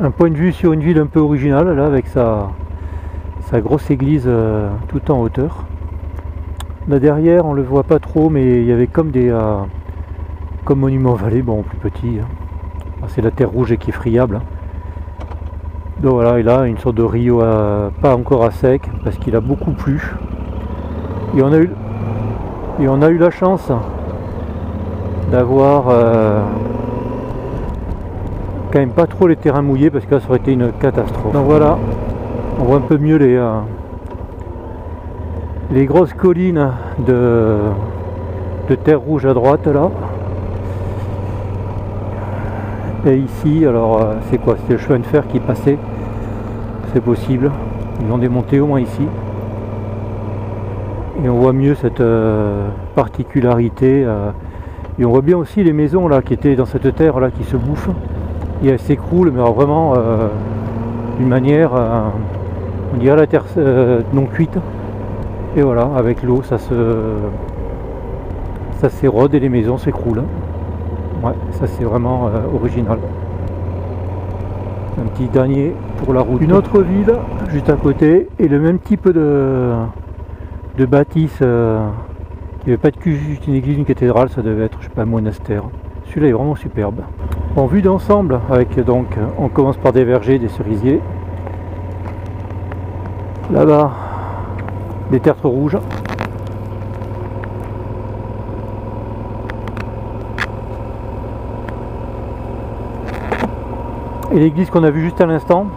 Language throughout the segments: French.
un point de vue sur une ville un peu originale, là, avec sa grosse église tout en hauteur. Là derrière, on le voit pas trop, mais il y avait comme des comme Monument Vallée, bon, plus petit. C'est la terre rouge et qui est friable. Donc voilà, et là, une sorte de rio pas encore à sec, parce qu'il a beaucoup plu. Et on a eu la chance d'avoir quand même pas trop les terrains mouillés, parce que là, ça aurait été une catastrophe. Donc voilà, on voit un peu mieux les grosses collines de terre rouge à droite là. Et ici, alors c'est quoi? C'était le chemin de fer qui passait, c'est possible. Ils l'ont démonté au moins ici. Et on voit mieux cette particularité. Et on voit bien aussi les maisons là qui étaient dans cette terre là qui se bouffent. Et elles s'écroulent, mais alors vraiment d'une manière, on dirait la terre non cuite. Et voilà, avec l'eau, ça s'érode et les maisons s'écroulent. Ouais, ça c'est vraiment original. Un petit dernier pour la route. Une autre ville juste à côté et le même type de bâtisse. Il n'y avait pas de cul, juste une église, une cathédrale, ça devait être, je sais pas, un monastère. Celui-là est vraiment superbe. En vue d'ensemble, avec donc, on commence par des vergers, des cerisiers. Là-bas, des tertres rouges. Et l'église qu'on a vue juste à l'instant,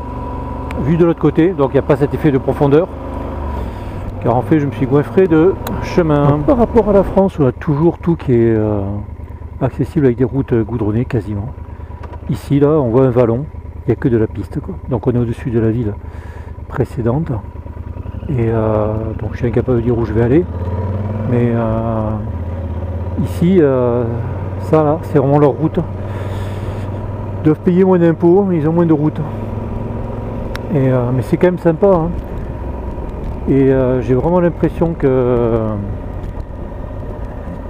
vue de l'autre côté, donc il n'y a pas cet effet de profondeur. Car en fait je me suis goinfré de chemin. Donc, par rapport à la France, on a toujours tout qui est accessible avec des routes goudronnées quasiment. Ici là on voit un vallon, il n'y a que de la piste quoi. Donc on est au-dessus de la ville précédente. Et donc je suis incapable de dire où je vais aller. Mais ici, ça là, c'est vraiment leur route. Ils doivent payer moins d'impôts, mais ils ont moins de routes. Et, mais c'est quand même sympa. Hein. Et j'ai vraiment l'impression que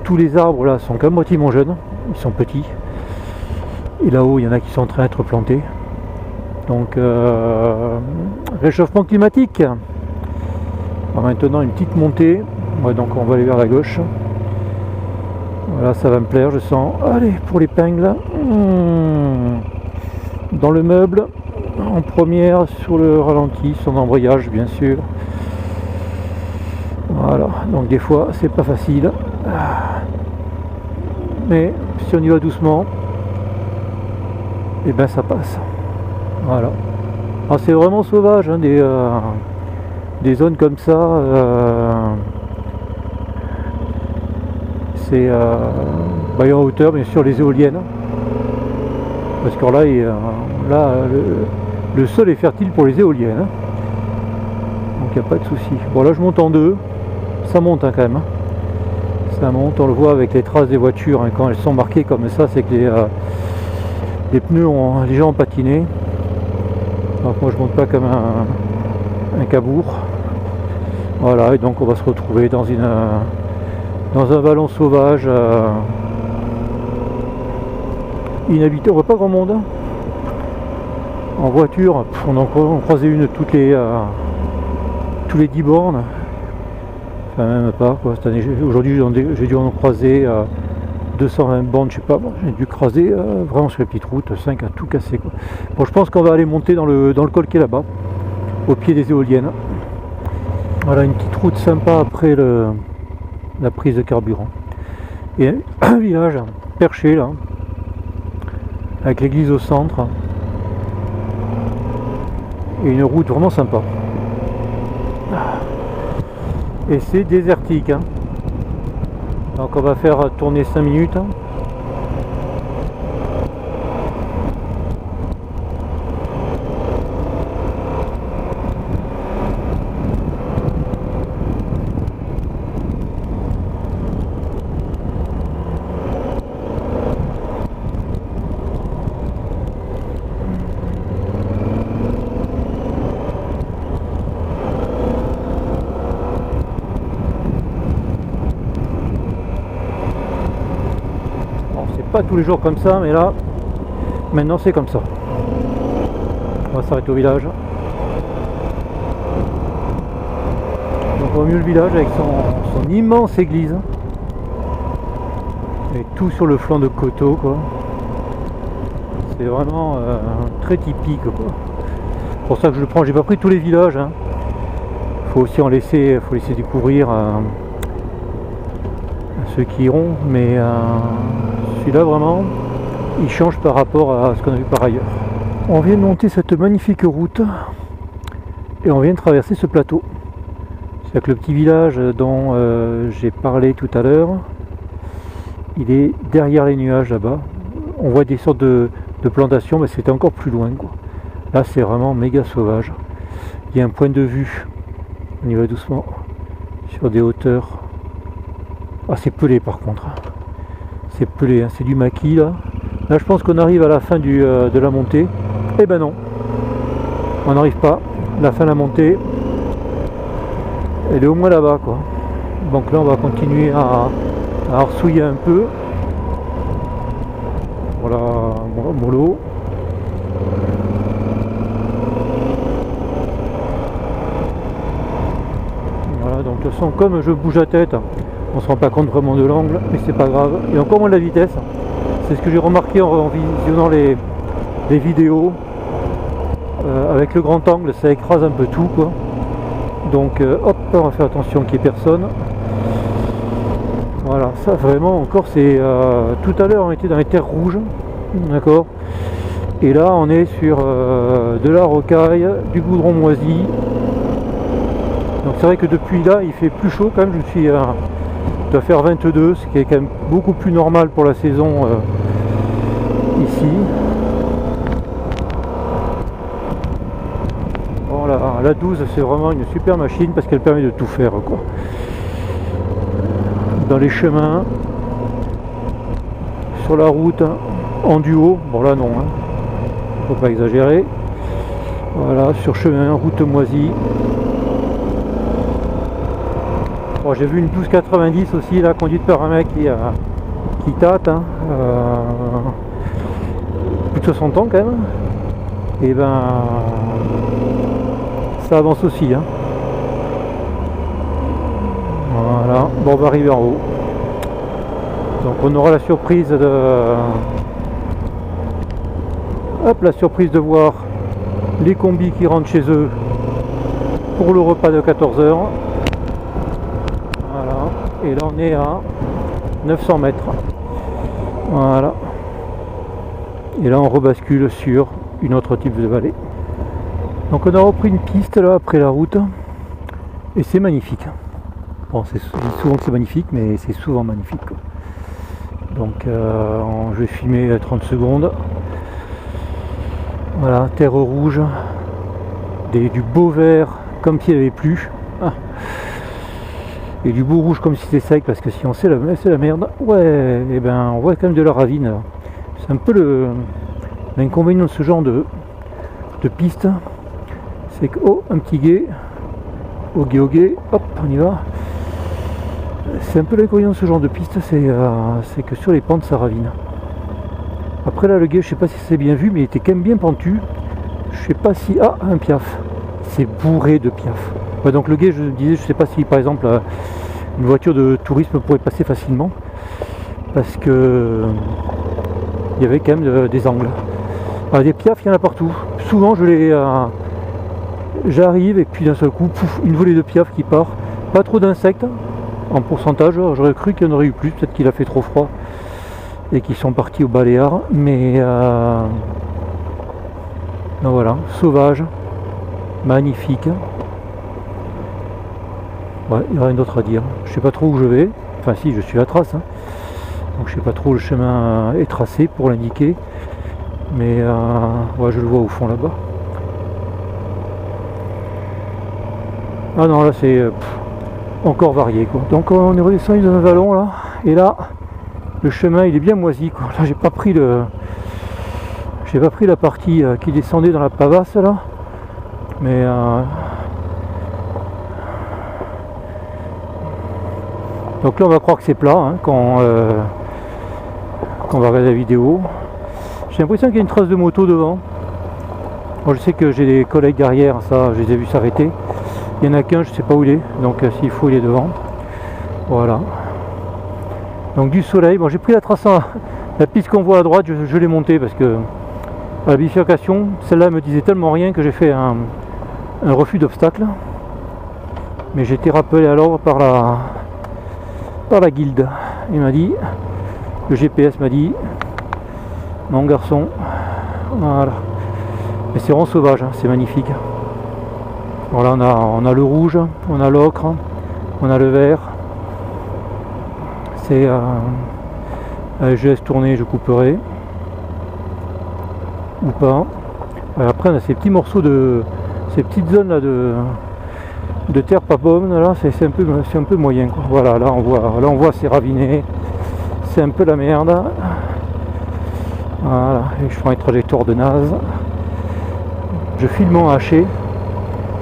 tous les arbres là sont quand même relativement jeunes. Ils sont petits. Et là-haut, il y en a qui sont en train d'être plantés. Donc, réchauffement climatique. Alors maintenant, une petite montée. Ouais, donc on va aller vers la gauche. Voilà, ça va me plaire, je sens. Allez, pour l'épingle. Dans le meuble, en première, sur le ralenti, son embrayage, bien sûr. Voilà, donc des fois, c'est pas facile. Mais si on y va doucement, et ben ça passe. Voilà. Alors c'est vraiment sauvage, hein, des zones comme ça. C'est en hauteur, bien sûr, les éoliennes. Parce que là, le sol est fertile pour les éoliennes. Hein. Donc il n'y a pas de souci. Bon, là je monte en deux. Ça monte hein, quand même. Hein. Ça monte, on le voit avec les traces des voitures. Hein, quand elles sont marquées comme ça, c'est que les pneus ont déjà patiné. Donc moi je monte pas comme un cabourg. Voilà, et donc on va se retrouver dans un vallon sauvage inhabité. On voit pas grand monde hein. En voiture. On en croisait une tous les 10 bornes. Enfin même pas quoi. Cette année, aujourd'hui j'ai dû en croiser 220 bornes, je sais pas. Bon, j'ai dû croiser vraiment sur les petites routes 5 à tout casser quoi. Bon, je pense qu'on va aller monter dans le col qui est là-bas, au pied des éoliennes. Voilà une petite route sympa après la prise de carburant. Et un village perché là, avec l'église au centre. Et une route vraiment sympa. Et c'est désertique. Hein. Donc on va faire tourner 5 minutes. Pas tous les jours comme ça, mais là maintenant c'est comme ça. On va s'arrêter au village. Donc on voit mieux le village avec son immense église. Et tout sur le flanc de coteau quoi. C'est vraiment très typique quoi. C'est pour ça que je le prends. J'ai pas pris tous les villages. Hein. Faut aussi en laisser, faut laisser découvrir à ceux qui iront. Mais celui-là vraiment, il change par rapport à ce qu'on a vu par ailleurs. On vient de monter cette magnifique route et on vient de traverser ce plateau. C'est-à-dire que le petit village dont j'ai parlé tout à l'heure, il est derrière les nuages là-bas. On voit des sortes de plantations, mais c'était encore plus loin quoi. Là c'est vraiment méga sauvage. Il y a un point de vue, on y va doucement, sur des hauteurs. Ah c'est pelé par contre. C'est pelé, hein. C'est du maquis là. Là je pense qu'on arrive à la fin de la montée. Eh ben non, on n'arrive pas. La fin de la montée, elle est au moins là-bas quoi. Donc là on va continuer à arsouiller un peu. Voilà, mollo. Voilà, donc de toute façon comme je bouge la tête, on se rend pas compte vraiment de l'angle, mais c'est pas grave. Et encore moins de la vitesse. C'est ce que j'ai remarqué en visionnant les vidéos. Avec le grand angle, ça écrase un peu tout quoi. Donc hop, on va faire attention qu'il n'y ait personne. Voilà, ça vraiment encore c'est tout à l'heure on était dans les terres rouges, d'accord. Et là on est sur de la rocaille, du goudron moisi. Donc c'est vrai que depuis là il fait plus chaud quand même. Je suis doit faire 22, ce qui est quand même beaucoup plus normal pour la saison ici. Voilà, la 12 c'est vraiment une super machine parce qu'elle permet de tout faire quoi. Dans les chemins, sur la route, en duo, bon là non, hein. Faut pas exagérer. Voilà, sur chemin, route moisie. Bon, j'ai vu une 1290 aussi, là, conduite par un mec qui tâte, hein. Plus de 60 ans quand même. Et ben, ça avance aussi, hein. Voilà, bon, on va arriver en haut. Donc on aura la surprise de... Hop, la surprise de voir les combis qui rentrent chez eux pour le repas de 14 h. Voilà, et là on est à 900 mètres. Voilà. Et là on rebascule sur une autre type de vallée. Donc on a repris une piste là après la route et c'est magnifique. Bon, je dis souvent que c'est magnifique, mais c'est souvent magnifique quoi. Donc je vais filmer 30 secondes. Voilà, terre rouge, du beau vert comme s'il n'y avait plus. Ah. Et du beau rouge comme si c'était sec, parce que si on sait la merde, ouais, et ben on voit quand même de la ravine. C'est un peu l'inconvénient de ce genre de piste, c'est que un petit guet, au guet, hop, on y va. C'est un peu l'inconvénient de ce genre de piste, c'est que sur les pentes ça ravine. Après là le guet, je sais pas si c'est bien vu, mais il était quand même bien pentu. Je sais pas si... Ah, un piaf. C'est bourré de piaf. Ouais, donc le guet, je disais, je sais pas si par exemple une voiture de tourisme pourrait passer facilement. Parce que il y avait quand même des angles. Alors, des piafs, il y en a partout. Souvent j'arrive et puis d'un seul coup, pouf, une volée de piaf qui part. Pas trop d'insectes. En pourcentage, j'aurais cru qu'il y en aurait eu plus, peut-être qu'il a fait trop froid et qu'ils sont partis au Baléares, mais donc voilà, sauvage, magnifique. Ouais, il n'y a rien d'autre à dire. Je sais pas trop où je vais, enfin si, je suis à trace, hein. Donc je sais pas trop, le chemin est tracé pour l'indiquer, mais ouais, je le vois au fond là-bas. Ah non, là c'est encore varié quoi. Donc on est redescendu dans un vallon là, et là le chemin il est bien moisi quoi. Là j'ai pas pris la partie qui descendait dans la pavasse là, mais donc là on va croire que c'est plat hein, quand on va regarder la vidéo. J'ai l'impression qu'il y a une trace de moto devant, Bon, je sais que j'ai des collègues derrière, ça je les ai vus s'arrêter. Il y en a qu'un, je sais pas où il est, donc s'il faut il est devant. Voilà. Donc du soleil, bon j'ai pris la trace, la piste qu'on voit à droite, je l'ai montée parce que à la bifurcation, celle-là me disait tellement rien que j'ai fait un refus d'obstacle. Mais j'ai été rappelé alors par la guilde. Il m'a dit, le GPS m'a dit, mon garçon, voilà. Mais c'est vraiment sauvage, hein, c'est magnifique. Voilà, on a le rouge, on a l'ocre, on a le vert. C'est je laisse tourner, je couperai ou pas. Après on a ces petits morceaux ces petites zones là de terre pas bonne là, c'est un peu moyen quoi. Voilà, là on voit c'est raviné, c'est un peu la merde. Voilà, et je prends les trajectoires de naze. Je filme en haché.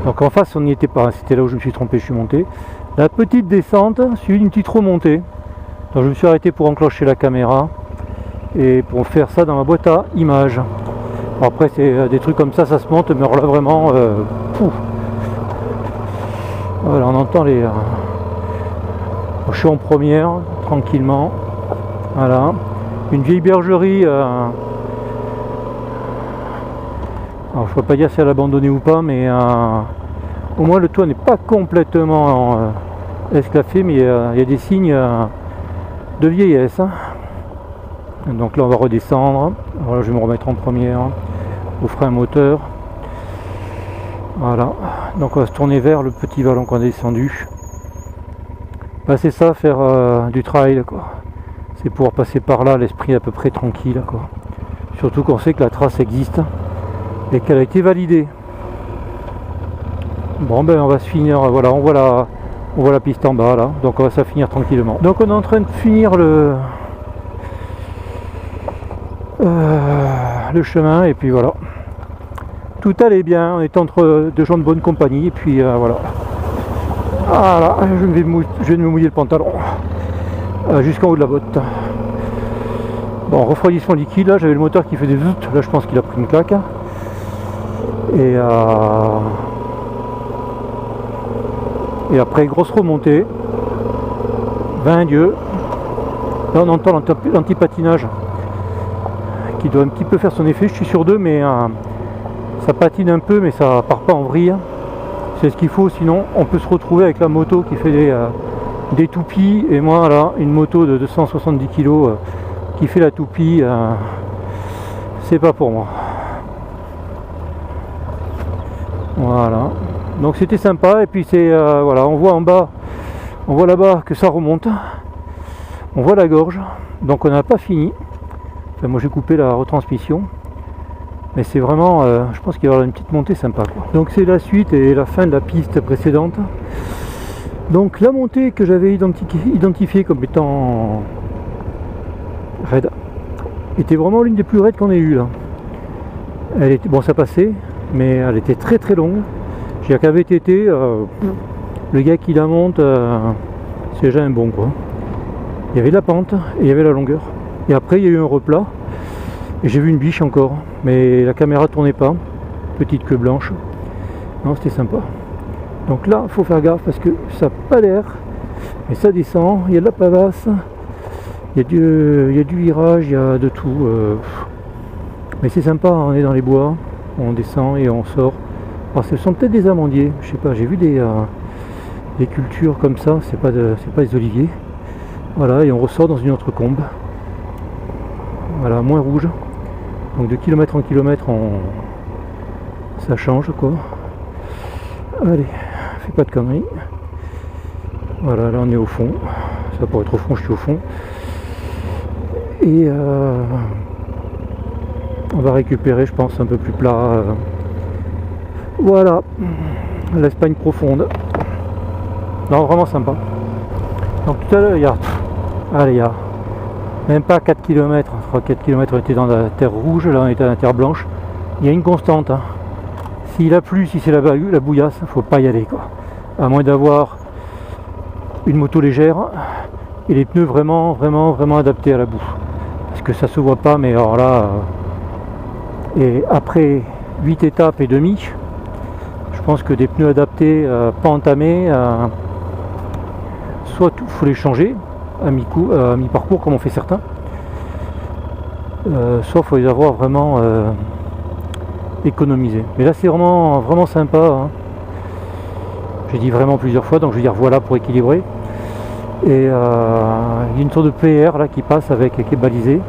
Donc en face on n'y était pas, c'était là où je me suis trompé, je suis monté. La petite descente suit une petite remontée. Donc je me suis arrêté pour enclencher la caméra et pour faire ça dans ma boîte à images. Bon, après c'est des trucs comme ça se monte, mais alors là vraiment voilà, on entend les je suis en première tranquillement. Voilà, une vieille bergerie. Alors je ne peux pas dire si elle a abandonné ou pas, mais au moins le toit n'est pas complètement esclaffé, mais il y a des signes de vieillesse. Donc là on va redescendre. Voilà, je vais me remettre en première au frein moteur. Voilà, donc on va se tourner vers le petit vallon qu'on a descendu. Bah, c'est ça, faire du trail quoi. C'est pouvoir passer par là, l'esprit à peu près tranquille quoi. Surtout qu'on sait que la trace existe et qu'elle a été validée. Bon ben on va se finir, voilà, on voit la piste en bas là, donc on va se finir tranquillement. Donc on est en train de finir le chemin et puis voilà. Tout allait bien, on est entre deux gens de bonne compagnie et puis voilà. Voilà, je vais me mouiller le pantalon jusqu'en haut de la botte. Bon, refroidissement liquide, là j'avais le moteur qui fait des zoutes, là je pense qu'il a pris une claque. Et après grosse remontée. 20 Dieu. Là on entend l'anti-patinage qui doit un petit peu faire son effet, je suis sur 2 mais ça patine un peu mais ça part pas en vrille. C'est ce qu'il faut, sinon on peut se retrouver avec la moto qui fait des toupies et moi là une moto de 270 kg qui fait la toupie, c'est pas pour moi. Voilà, donc c'était sympa et puis c'est voilà, on voit en bas, on voit là-bas que ça remonte, on voit la gorge, donc on n'a pas fini. Enfin, moi j'ai coupé la retransmission, mais c'est vraiment, je pense qu'il y aura une petite montée sympa quoi. Donc c'est la suite et la fin de la piste précédente. Donc la montée que j'avais identifiée comme étant raide était vraiment l'une des plus raides qu'on ait eues là. Elle était, bon ça passait, mais elle était très très longue. J'ai qu'avait été le gars qui la monte, c'est déjà un bon quoi. Il y avait la pente et il y avait la longueur. Et après il y a eu un replat et j'ai vu une biche encore, mais la caméra tournait pas. Petite queue blanche. Non, c'était sympa. Donc là, il faut faire gaffe parce que ça n'a pas l'air, mais ça descend, il y a de la pavasse, il y a du virage, il y a de tout. Mais c'est sympa, on est dans les bois, on descend et on sort. Alors, ce sont peut-être des amandiers, je sais pas, j'ai vu des cultures comme ça, c'est pas des oliviers. Voilà, et on ressort dans une autre combe. Voilà, moins rouge. Donc de kilomètre en kilomètre, ça change quoi. Allez, fais pas de conneries. Voilà, là on est au fond. Ça pourrait être au fond, je suis au fond. Et on va récupérer, je pense, un peu plus plat. Voilà, l'Espagne profonde. Non, vraiment sympa. Donc tout à l'heure, il y a même pas 4 km. Je crois que 4 km on était dans la terre rouge, là on était dans la terre blanche. Il y a une constante. Hein. S'il a plu, si c'est la bouillasse, faut pas y aller quoi. À moins d'avoir une moto légère et les pneus vraiment adaptés à la boue. Parce que ça se voit pas, mais alors là. Et après 8 étapes et demi. Je pense que des pneus adaptés, pas entamés, soit il faut les changer à mi-parcours comme on fait certains, soit il faut les avoir vraiment économisés. Mais là c'est vraiment sympa, hein. J'ai dit vraiment plusieurs fois, donc je vais dire voilà pour équilibrer. Et il y a une sorte de PR là qui passe qui est balisé.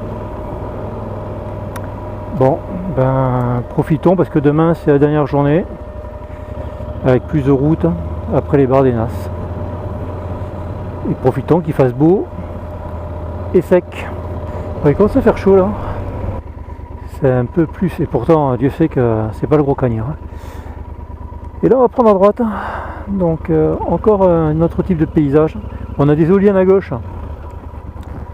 Bon, ben profitons parce que demain c'est la dernière journée avec plus de route après les Bardenas. Et profitons qu'il fasse beau et sec. Il commence à faire chaud là. C'est un peu plus, et pourtant Dieu sait que c'est pas le gros cagnard. Et là on va prendre à droite. Donc encore un autre type de paysage. On a des éoliennes à gauche.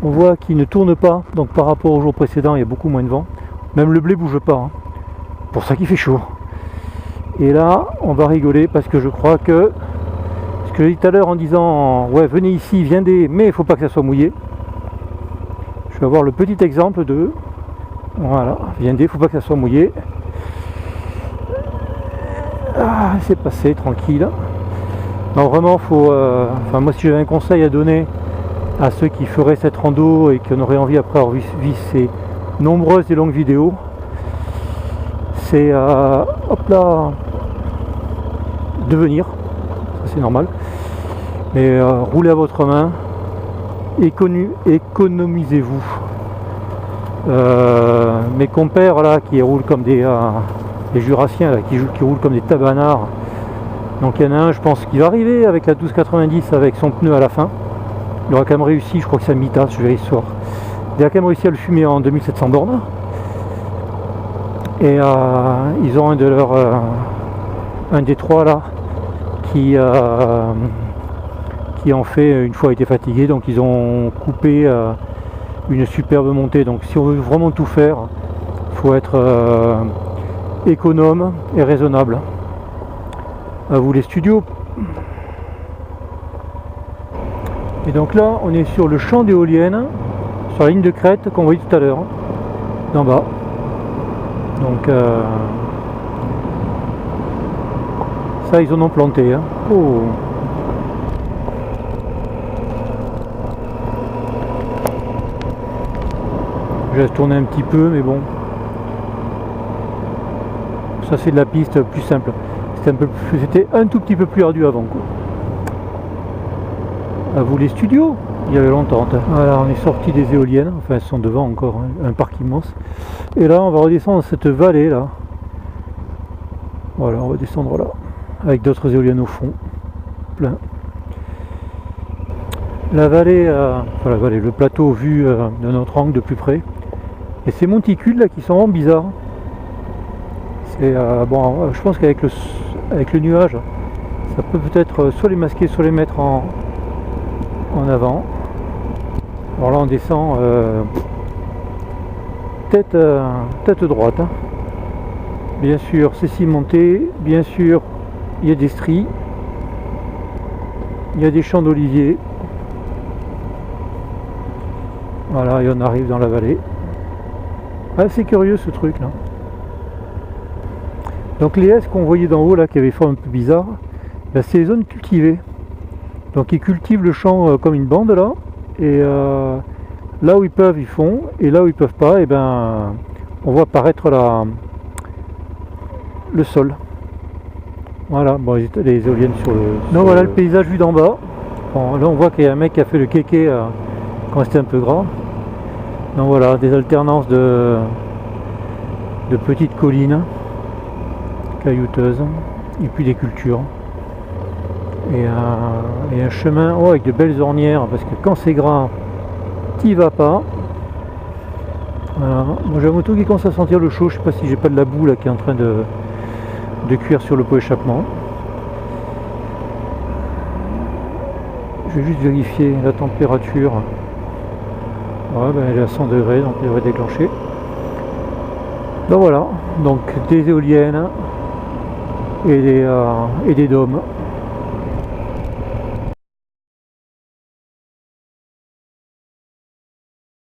On voit qu'ils ne tournent pas, donc par rapport au jour précédent il y a beaucoup moins de vent. Même le blé bouge pas, hein. Pour ça qu'il fait chaud. Et là on va rigoler parce que je crois que ce que j'ai dit tout à l'heure en disant ouais venez ici, viendez, mais il faut pas que ça soit mouillé. Je vais avoir le petit exemple de voilà, viendez, il faut pas que ça soit mouillé. Ah, c'est passé tranquille. Non vraiment faut enfin moi si j'avais un conseil à donner à ceux qui feraient cette rando et qui en auraient envie après avoir vu ces nombreuses et longues vidéos, c'est hop là de venir, ça c'est normal, mais roulez à votre main, économisez-vous. Mes compères là qui roulent comme des jurassiens là, qui roulent comme des tabanards. Donc il y en a un, je pense, qui va arriver avec la 1290 avec son pneu à la fin. Il aura quand même réussi, je crois que c'est un Mitas, je vais ce soir. Il a quand même réussi à le fumer en 2700 bornes. Et ils ont un de leurs un des trois là qui en fait une fois été fatigué, donc ils ont coupé une superbe montée. Donc si on veut vraiment tout faire, il faut être économe et raisonnable. À vous les studios. Et donc là on est sur le champ d'éoliennes, sur la ligne de crête qu'on voyait tout à l'heure, d'en bas. Donc ça ils en ont planté, hein. Oh. Je laisse tourner un petit peu, mais bon, ça c'est de la piste plus simple. C'était un tout petit peu plus ardu avant, quoi. À vous les studios, il y avait longtemps. Voilà, on est sorti des éoliennes, enfin elles sont devant encore, hein, un parc immense. Et là on va redescendre cette vallée là. Voilà, on va descendre là, avec d'autres éoliennes au fond, plein. La vallée, enfin la vallée, le plateau vu de notre angle de plus près. Et ces monticules là qui sont vraiment bizarres. C'est bon, je pense qu'avec le nuage, ça peut peut-être soit les masquer, soit les mettre en avant. Alors là on descend tête droite, hein. Bien sûr c'est cimenté, bien sûr il y a des stries, il y a des champs d'oliviers. Voilà, et on arrive dans la vallée. Ah, c'est curieux ce truc là. Donc les S qu'on voyait d'en haut là qui avaient forme un peu bizarre, ben, c'est les zones cultivées. Donc ils cultivent le champ comme une bande là, et là où ils peuvent ils font, et là où ils peuvent pas, et ben on voit apparaître le sol. Voilà, bon les éoliennes sur le. Donc voilà le paysage vu d'en bas. Bon, là on voit qu'il y a un mec qui a fait le kéké quand c'était un peu gras. Donc voilà, des alternances de petites collines caillouteuses, et puis des cultures. Et un chemin avec de belles ornières, parce que quand c'est gras, t'y vas pas. Voilà. Moi j'ai la moto qui commence à sentir le chaud, je sais pas si j'ai pas de la boue là qui est en train de cuire sur le pot échappement. Je vais juste vérifier la température. Ouais, ben elle est à 100 degrés, donc elle devrait déclencher. Donc voilà, donc des éoliennes et des dômes.